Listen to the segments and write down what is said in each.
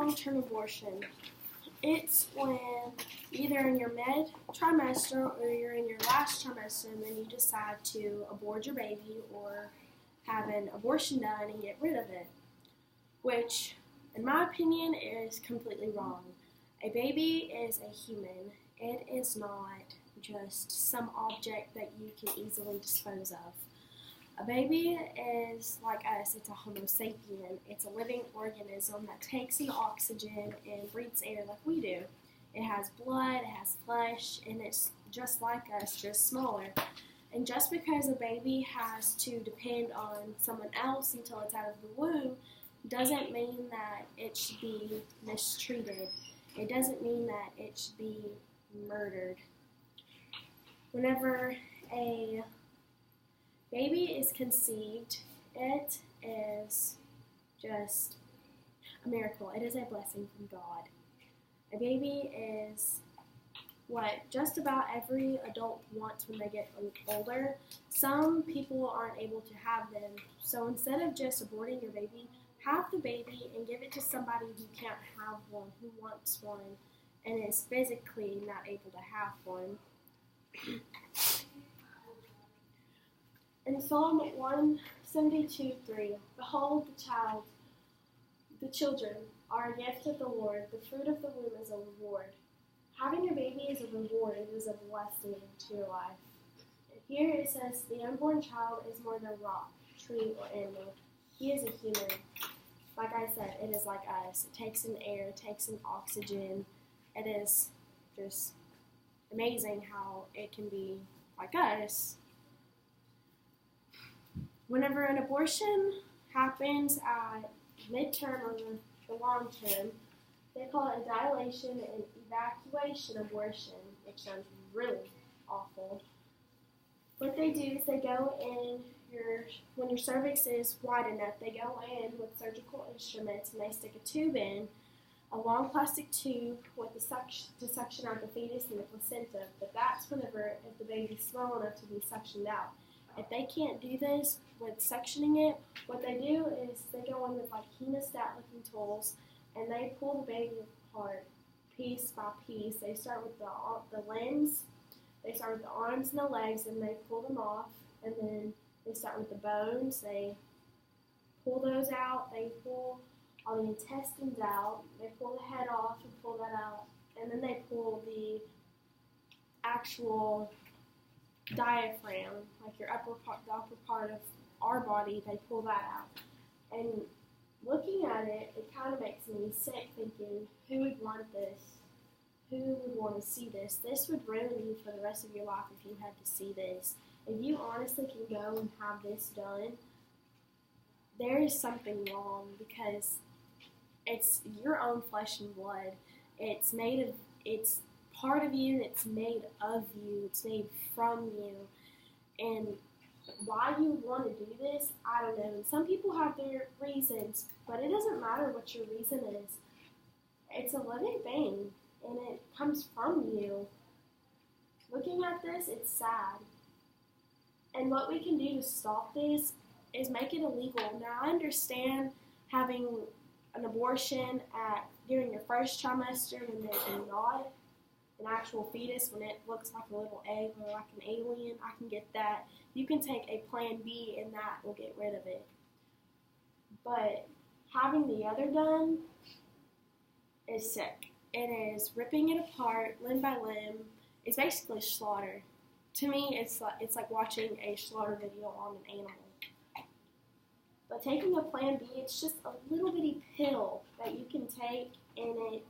long-term abortion. It's when either in your mid-trimester or you're in your last trimester and then you decide to abort your baby or have an abortion done and get rid of it, which, in my opinion, is completely wrong. A baby is a human. It is not just some object that you can easily dispose of. A baby is like us. It's a Homo sapien. It's a living organism that takes in oxygen and breathes air like we do. It has blood, it has flesh, and it's just like us, just smaller. And just because a baby has to depend on someone else until it's out of the womb doesn't mean that it should be mistreated. It doesn't mean that it should be murdered. Whenever a baby is conceived, it is just a miracle. It is a blessing from God. A baby is what just about every adult wants when they get older. Some people aren't able to have them. So instead of just aborting your baby, have the baby and give it to somebody who can't have one, who wants one, and is physically not able to have one. In Psalm 172:3, behold the children are a gift of the Lord, the fruit of the womb is a reward. Having a baby is a reward, it is a blessing to your life. And here it says, the unborn child is more than rock, tree, or animal. He is a human. Like I said, it is like us. It takes in air, it takes in oxygen. It is just amazing how it can be like us. Whenever an abortion happens at midterm or the long term, they call it a dilation and evacuation abortion, which sounds really awful. What they do is they go in when your cervix is wide enough, they go in with surgical instruments and they stick a tube in, a long plastic tube with to suction out the fetus and the placenta. But that's whenever if the baby's small enough to be suctioned out. If they can't do this with suctioning it, what they do is they go in with like hemostat-looking tools and they pull the baby apart piece by piece. They start with the limbs, they start with the arms and the legs, and they pull them off, and then they start with the bones. They pull those out. They pull all the intestines out. They pull the head off and pull that out, and then they pull the actual diaphragm, like the upper part of our body. They pull that out, and looking at it, it kind of makes me sick thinking, who would want this? Who would want to see this? This would ruin you for the rest of your life if you had to see this. If you honestly can go and have this done, there is something wrong because it's your own flesh and blood. It's part of you, and it's made of you. It's made from you. And why you would want to do this, I don't know. And some people have their reasons, but it doesn't matter what your reason is. It's a living thing, and it comes from you. Looking at this, it's sad. And what we can do to stop this is make it illegal. Now, I understand having an abortion during your first trimester when there's not an actual fetus, when it looks like a little egg or like an alien. I can get that. You can take a plan B and that will get rid of it. But having the other done is sick. It is ripping it apart limb by limb. It's basically slaughter. To me, it's like watching a slaughter video on an animal. But taking a plan B, it's just a little bitty pill that you can take and it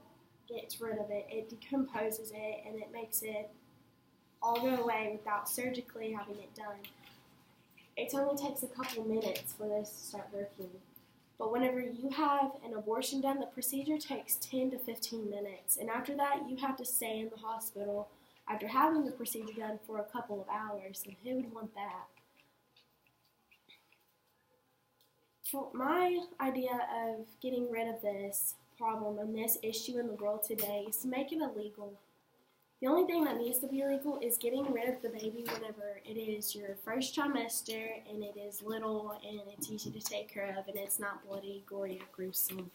gets rid of it. It decomposes it and it makes it all go away without surgically having it done. It only takes a couple minutes for this to start working. But whenever you have an abortion done, the procedure takes 10 to 15 minutes. And after that, you have to stay in the hospital after having the procedure done for a couple of hours. And who would want that? So my idea of getting rid of this problem and this issue in the world today is to make it illegal. The only thing that needs to be illegal is getting rid of the baby whenever it is your first trimester and it is little and it's easy to take care of and it's not bloody, gory, or gruesome.